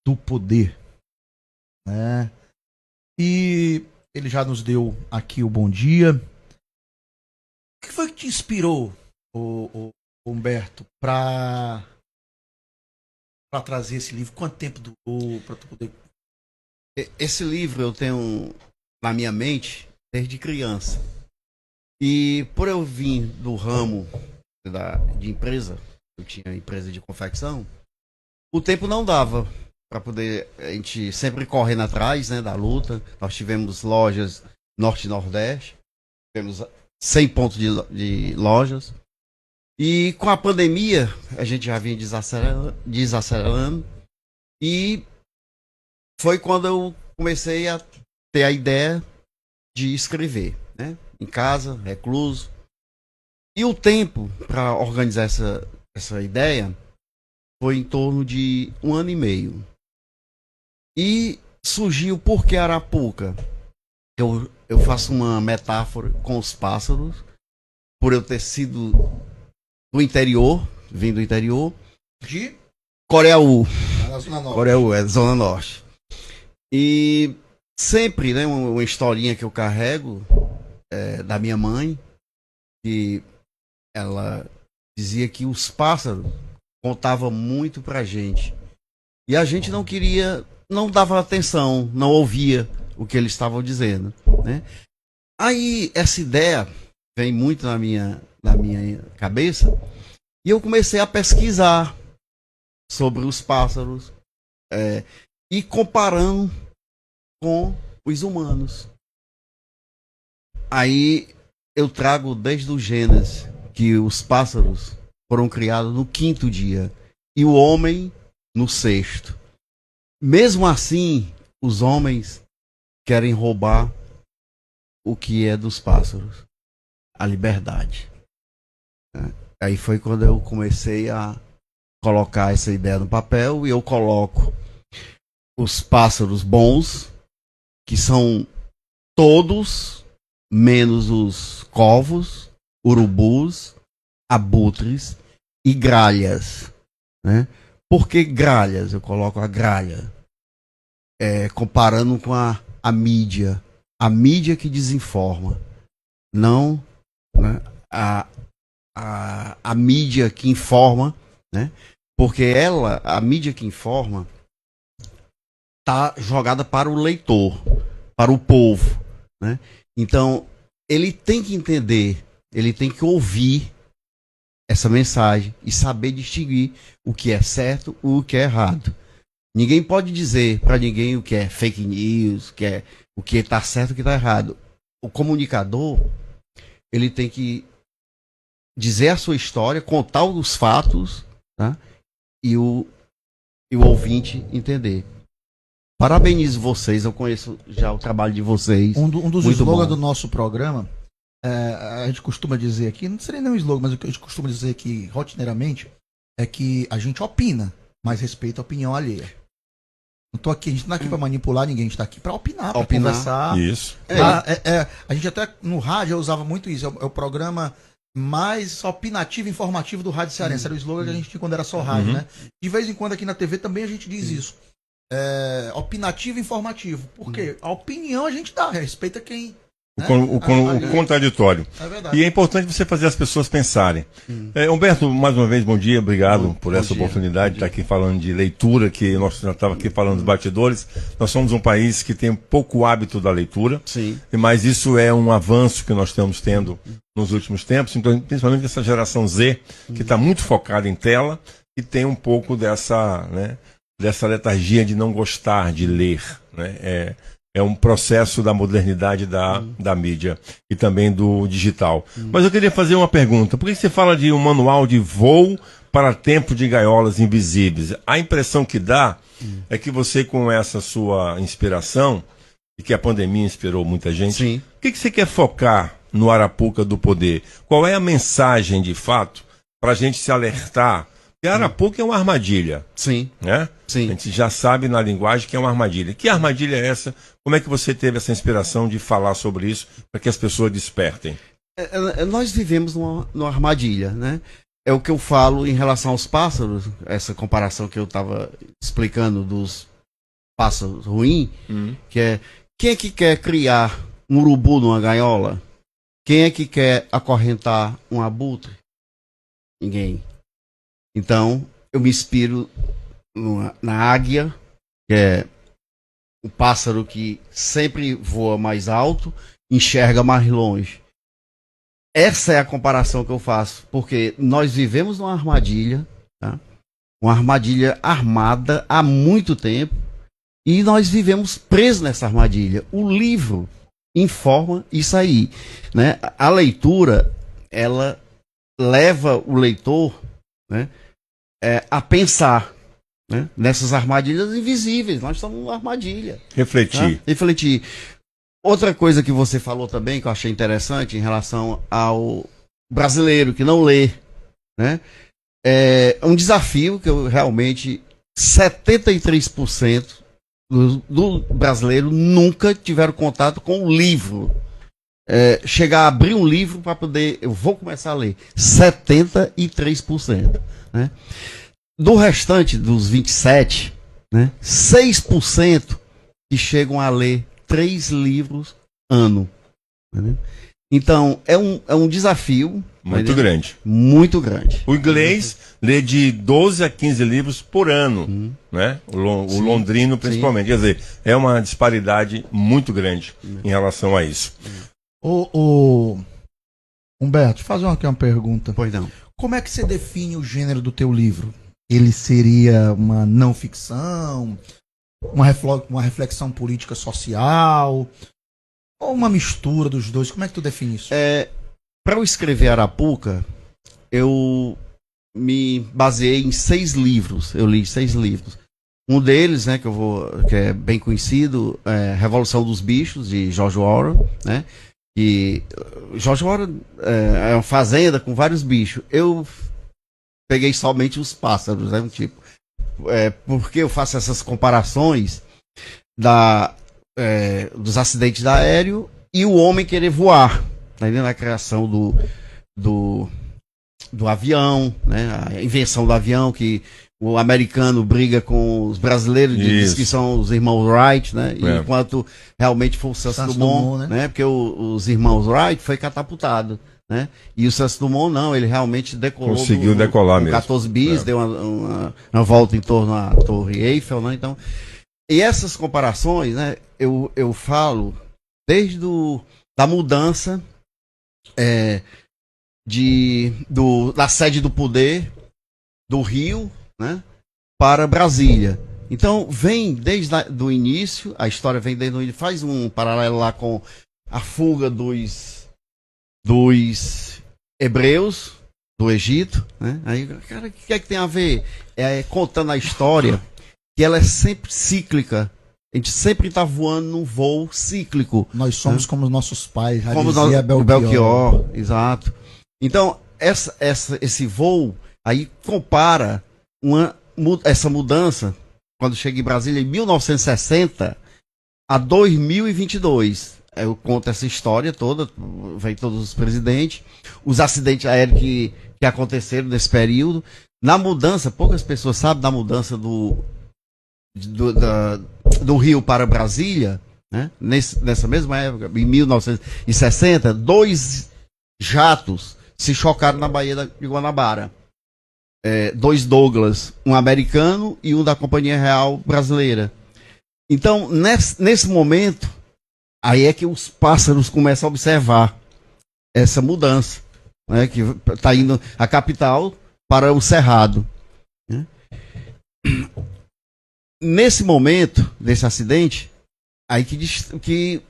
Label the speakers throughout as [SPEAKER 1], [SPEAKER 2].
[SPEAKER 1] do poder, né? E ele já nos deu aqui o bom dia. O que foi que te inspirou, o Humberto, para trazer esse livro? Quanto tempo durou para tu poder...
[SPEAKER 2] Esse livro eu tenho na minha mente desde criança. E por eu vir do ramo de empresa, eu tinha empresa de confecção, o tempo não dava para poder a gente sempre correndo atrás, né, da luta. Nós tivemos lojas Norte e Nordeste, tivemos 100 pontos de lojas. E com a pandemia, a gente já vinha desacelerando. E foi quando eu comecei a ter a ideia de escrever, né? Em casa, recluso. E o tempo para organizar essa ideia foi em torno de 1 ano e meio. E surgiu por que Arapuca? Eu faço uma metáfora com os pássaros, por eu ter sido do interior, vim do interior,
[SPEAKER 1] De?
[SPEAKER 2] Coreaú.
[SPEAKER 1] Na Zona Norte.
[SPEAKER 2] Coreaú, é Zona Norte. E sempre, né, uma historinha que eu carrego da minha mãe, que ela dizia que os pássaros contavam muito pra gente. E a gente não queria, não dava atenção, não ouvia o que eles estavam dizendo, né? Aí essa ideia vem muito na minha cabeça e eu comecei a pesquisar sobre os pássaros e comparando com os humanos. Aí eu trago desde o Gênesis que os pássaros foram criados no 5º dia e o homem no 6º. Mesmo assim, os homens querem roubar o que é dos pássaros, a liberdade. Aí foi quando eu comecei a colocar essa ideia no papel e eu coloco os pássaros bons, que são todos, menos os corvos, urubus, abutres e gralhas, né? Por que gralhas? Eu coloco a gralha comparando com a mídia que desinforma, não, né, a mídia que informa, né? Porque a mídia que informa tá jogada para o leitor, para o povo, né? Então ele tem que entender, ele tem que ouvir essa mensagem e saber distinguir o que é certo e o que é errado. Ninguém pode dizer para ninguém o que é fake news, o que está certo e o que está errado. O comunicador, ele tem que dizer a sua história, contar os fatos, tá? E o ouvinte entender. Parabenizo vocês, eu conheço já o trabalho de vocês.
[SPEAKER 1] Um dos
[SPEAKER 2] Muito
[SPEAKER 1] slogans
[SPEAKER 2] bom.
[SPEAKER 1] do nosso programa, a gente costuma dizer aqui, não seria nem um slogan, mas o que a gente costuma dizer aqui rotineiramente é que a gente opina, mas respeita a opinião alheia. Não tô aqui, a gente não tá aqui para manipular ninguém, a gente tá aqui para opinar, para conversar.
[SPEAKER 3] Isso.
[SPEAKER 1] A gente até no rádio eu usava muito isso, é o programa mais opinativo e informativo do rádio cearense. Era o slogan que a gente tinha quando era só rádio, né? De vez em quando aqui na TV também a gente diz isso. Opinativo e informativo. Por quê? A opinião a gente dá, respeita quem...
[SPEAKER 3] O contraditório.
[SPEAKER 1] É verdade.
[SPEAKER 3] E é importante você fazer as pessoas pensarem. Humberto, mais uma vez, bom dia, obrigado por essa oportunidade de estar aqui falando de leitura, que nós já estávamos aqui falando dos bastidores. Nós somos um país que tem pouco hábito da leitura,
[SPEAKER 2] Sim.
[SPEAKER 3] mas isso é um avanço que nós estamos tendo nos últimos tempos, então, principalmente essa geração Z, que está muito focada em tela e tem um pouco dessa letargia de não gostar de ler, né? É um processo da modernidade da mídia e também do digital. Mas eu queria fazer uma pergunta. Por que você fala de um manual de voo para tempo de gaiolas invisíveis? A impressão que dá é que você, com essa sua inspiração, e que a pandemia inspirou muita gente,
[SPEAKER 2] Sim.
[SPEAKER 3] o que você quer focar no Arapuca do Poder? Qual é a mensagem, de fato, para a gente se alertar? Porque a Arapuca é uma armadilha.
[SPEAKER 2] Sim.
[SPEAKER 3] Né?
[SPEAKER 2] Sim.
[SPEAKER 3] A gente já sabe na linguagem que é uma armadilha. Que armadilha é essa? Como é que você teve essa inspiração de falar sobre isso para que as pessoas despertem?
[SPEAKER 2] Nós vivemos numa armadilha, né? É o que eu falo em relação aos pássaros, essa comparação que eu estava explicando dos pássaro ruim, que é quem é que quer criar um urubu numa gaiola? Quem é que quer acorrentar um abutre? Ninguém. Então, eu me inspiro na águia, que é o pássaro que sempre voa mais alto, enxerga mais longe. Essa é a comparação que eu faço, porque nós vivemos numa armadilha, tá? Uma armadilha armada há muito tempo, e nós vivemos presos nessa armadilha. O livro informa isso aí, né? A leitura, ela leva o leitor, né, a pensar, né, nessas armadilhas invisíveis. Nós estamos numa armadilha.
[SPEAKER 3] Refletir.
[SPEAKER 2] Tá? Refletir. Outra coisa que você falou também, que eu achei interessante, em relação ao brasileiro que não lê, né? É um desafio que eu realmente, 73% do brasileiro nunca tiveram contato com o livro. Chegar a abrir um livro para poder, eu vou começar a ler. 73%. Né? Do restante dos 27%, né, 6% que chegam a ler 3 livros ano. Né? Então, é um desafio
[SPEAKER 3] Muito grande.
[SPEAKER 2] Muito grande.
[SPEAKER 3] O inglês lê de 12 a 15 livros por ano, né? O londrino, principalmente. Sim. Quer dizer, é uma disparidade muito grande em relação a isso.
[SPEAKER 1] Humberto, fazer aqui uma pergunta.
[SPEAKER 2] Pois não.
[SPEAKER 1] Como é que você define o gênero do teu livro? Ele seria uma não ficção, uma reflexão política social, ou uma mistura dos dois? Como é que tu define isso?
[SPEAKER 2] Para eu escrever Arapuca, eu me baseei em 6 livros. Eu li 6 livros. Um deles, né, que é bem conhecido, é Revolução dos Bichos, de George Orwell, né? E George Orwell é uma fazenda com vários bichos. Eu peguei somente os pássaros, né? Tipo, porque eu faço essas comparações dos acidentes aéreos e o homem querer voar, tá entendendo? A criação do avião, né? A invenção do avião, que o americano briga com os brasileiros, diz que são os irmãos Wright, né? Enquanto realmente foi o Santos Dumont, né? Porque os irmãos Wright foi catapultado, né? E o Santos Dumont não, ele realmente decolou.
[SPEAKER 3] Conseguiu decolar mesmo.
[SPEAKER 2] 14 bis, deu uma volta em torno à Torre Eiffel, né? Então, e essas comparações, né? Eu falo desde da mudança da sede do poder do Rio, né, para Brasília. Então vem desde o início, a história vem desde o início, faz um paralelo lá com a fuga dos hebreus do Egito, né? Aí, cara, o que é que tem a ver? Contando a história, que ela é sempre cíclica. A gente sempre está voando num voo cíclico.
[SPEAKER 1] Nós somos, né, como os nossos pais, já
[SPEAKER 2] como
[SPEAKER 1] dizia
[SPEAKER 2] Belchior. Exato. Então, esse voo aí compara essa mudança, quando chega em Brasília em 1960 a 2022. Eu conto essa história toda, vem todos os presidentes, os acidentes aéreos que aconteceram nesse período. Na mudança, poucas pessoas sabem da mudança do Rio para Brasília, né? Nessa mesma época, em 1960, 2 jatos se chocaram na Baía de Guanabara. 2 Douglas, um americano e um da Companhia Real Brasileira. Então, nesse momento, aí é que os pássaros começam a observar essa mudança, né, que está indo a capital para o Cerrado. Né? Nesse momento desse acidente, aí que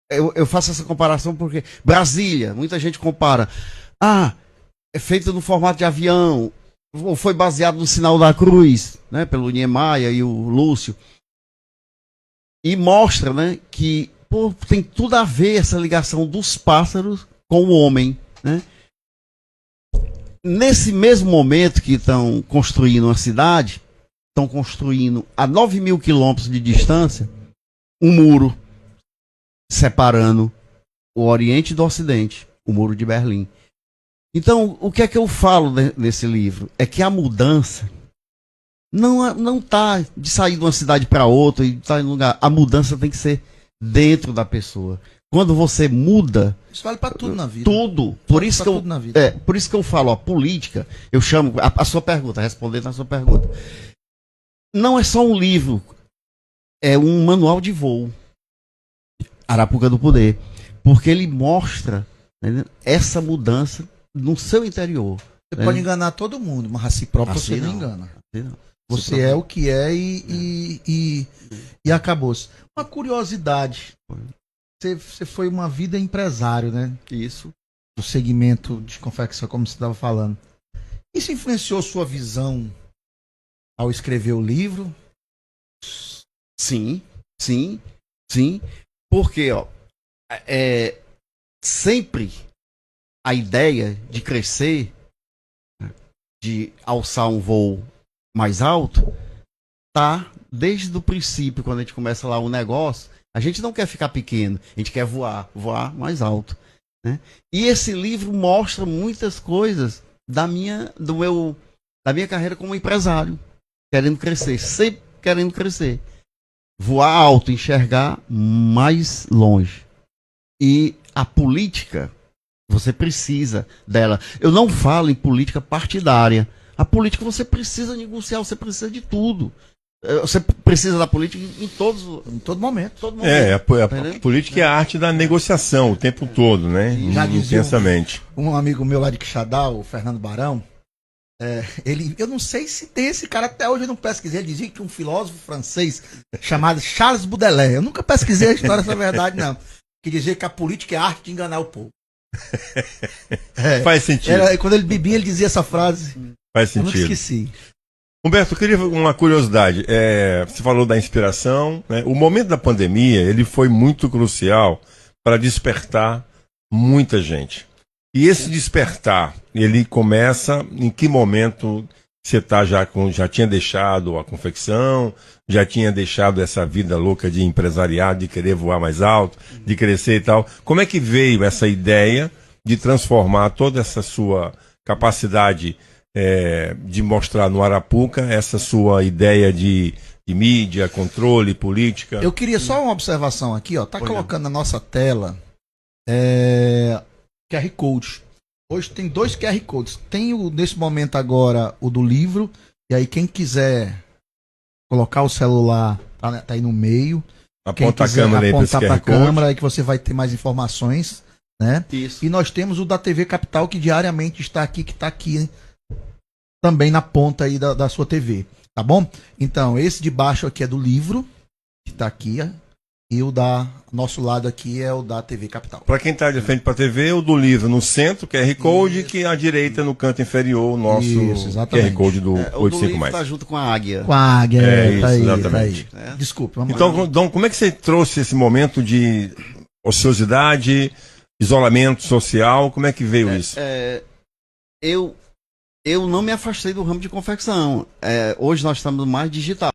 [SPEAKER 2] eu faço essa comparação porque Brasília, muita gente compara, é feito no formato de avião, ou foi baseado no Sinal da Cruz, né, pelo Niemeyer e o Lúcio, e mostra, né, que tem tudo a ver essa ligação dos pássaros com o homem, né? Nesse mesmo momento que estão construindo uma cidade, estão construindo a 9.000 quilômetros de distância um muro separando o Oriente do Ocidente, o Muro de Berlim. Então, o que é que eu falo nesse livro? É que a mudança Não tá de sair de uma cidade para outra e tá em lugar. A mudança tem que ser dentro da pessoa. Quando você muda,
[SPEAKER 1] Isso vale pra tudo na vida.
[SPEAKER 2] tudo. Por
[SPEAKER 1] Vale
[SPEAKER 2] isso
[SPEAKER 1] pra
[SPEAKER 2] que eu,
[SPEAKER 1] tudo na vida.
[SPEAKER 2] por isso que eu falo, a política, eu chamo a sua pergunta, respondendo a sua pergunta. Não é só um livro, é um manual de voo. Arapuca do Poder, porque ele mostra, né, essa mudança no seu interior.
[SPEAKER 1] Você pode enganar todo mundo, mas a si próprio
[SPEAKER 2] Assim
[SPEAKER 1] você não
[SPEAKER 2] não.
[SPEAKER 1] engana.
[SPEAKER 2] Assim não.
[SPEAKER 1] Você é o que é e acabou-se. Uma curiosidade. Você foi uma vida empresário, né?
[SPEAKER 2] Isso.
[SPEAKER 1] Do segmento de confecção, como você estava falando. Isso influenciou sua visão ao escrever o livro?
[SPEAKER 2] Sim, sim, sim. Porque, ó, sempre a ideia de crescer, de alçar um voo mais alto, tá desde o princípio, quando a gente começa lá o negócio, a gente não quer ficar pequeno, a gente quer voar mais alto, né? E esse livro mostra muitas coisas da minha carreira como empresário, querendo crescer, sempre querendo crescer. Voar alto, enxergar mais longe. E a política, você precisa dela. Eu não falo em política partidária. A política você precisa negociar, você precisa de tudo. Você precisa da política em
[SPEAKER 1] Todo momento.
[SPEAKER 2] todo momento.
[SPEAKER 3] A política é a arte da negociação o tempo todo, né?
[SPEAKER 1] Já dizia
[SPEAKER 3] Intensamente.
[SPEAKER 1] Um amigo meu lá de Quixadá, o Fernando Barão, eu não sei se tem esse cara até hoje, eu não pesquisei. Ele dizia que tinha um filósofo francês chamado Charles Baudelaire. Eu nunca pesquisei a história dessa verdade, não. Que dizia que a política é a arte de enganar o povo.
[SPEAKER 3] Faz sentido.
[SPEAKER 1] Quando ele bebia, ele dizia essa frase.
[SPEAKER 3] Faz
[SPEAKER 1] Eu nunca
[SPEAKER 3] sentido.
[SPEAKER 1] esqueci.
[SPEAKER 3] Humberto, eu queria uma curiosidade. Você falou da inspiração, né? O momento da pandemia, ele foi muito crucial para despertar muita gente. E esse despertar, ele começa em que momento você já tinha deixado a confecção, já tinha deixado essa vida louca de empresariado, de querer voar mais alto, de crescer e tal. Como é que veio essa ideia de transformar toda essa sua capacidade de mostrar no Arapuca essa sua ideia de mídia, controle, política?
[SPEAKER 1] Eu queria só uma observação aqui, ó. Tá colocando na nossa tela QR Code. Hoje tem 2 QR Codes. Tem nesse momento agora o do livro. E aí quem quiser colocar o celular, tá aí no meio.
[SPEAKER 3] Aponta a câmera aí para esse
[SPEAKER 1] apontar
[SPEAKER 3] QR
[SPEAKER 1] pra
[SPEAKER 3] Code.
[SPEAKER 1] câmera aí que você vai ter mais informações, né?
[SPEAKER 2] Isso.
[SPEAKER 1] E nós temos o da TV Capital que diariamente está aqui, que tá aqui também na ponta aí da sua TV, tá bom? Então, esse de baixo aqui é do livro, que tá aqui, e o da nosso lado aqui é o da TV Capital.
[SPEAKER 3] Para quem está de frente para a TV, o do livro no centro, QR Code, que à direita no canto inferior, o nosso
[SPEAKER 1] Isso, exatamente.
[SPEAKER 3] QR Code do
[SPEAKER 2] O do
[SPEAKER 3] 85
[SPEAKER 2] livro
[SPEAKER 3] mais.
[SPEAKER 2] tá junto com a águia.
[SPEAKER 1] Com a águia,
[SPEAKER 3] É
[SPEAKER 1] tá
[SPEAKER 3] isso,
[SPEAKER 1] aí,
[SPEAKER 3] exatamente.
[SPEAKER 1] tá aí. Desculpa, vamos lá.
[SPEAKER 3] Então, Dom, como é que você trouxe esse momento de ociosidade, isolamento social? Como é que veio isso?
[SPEAKER 2] Eu não me afastei do ramo de confecção. Hoje nós estamos mais digital.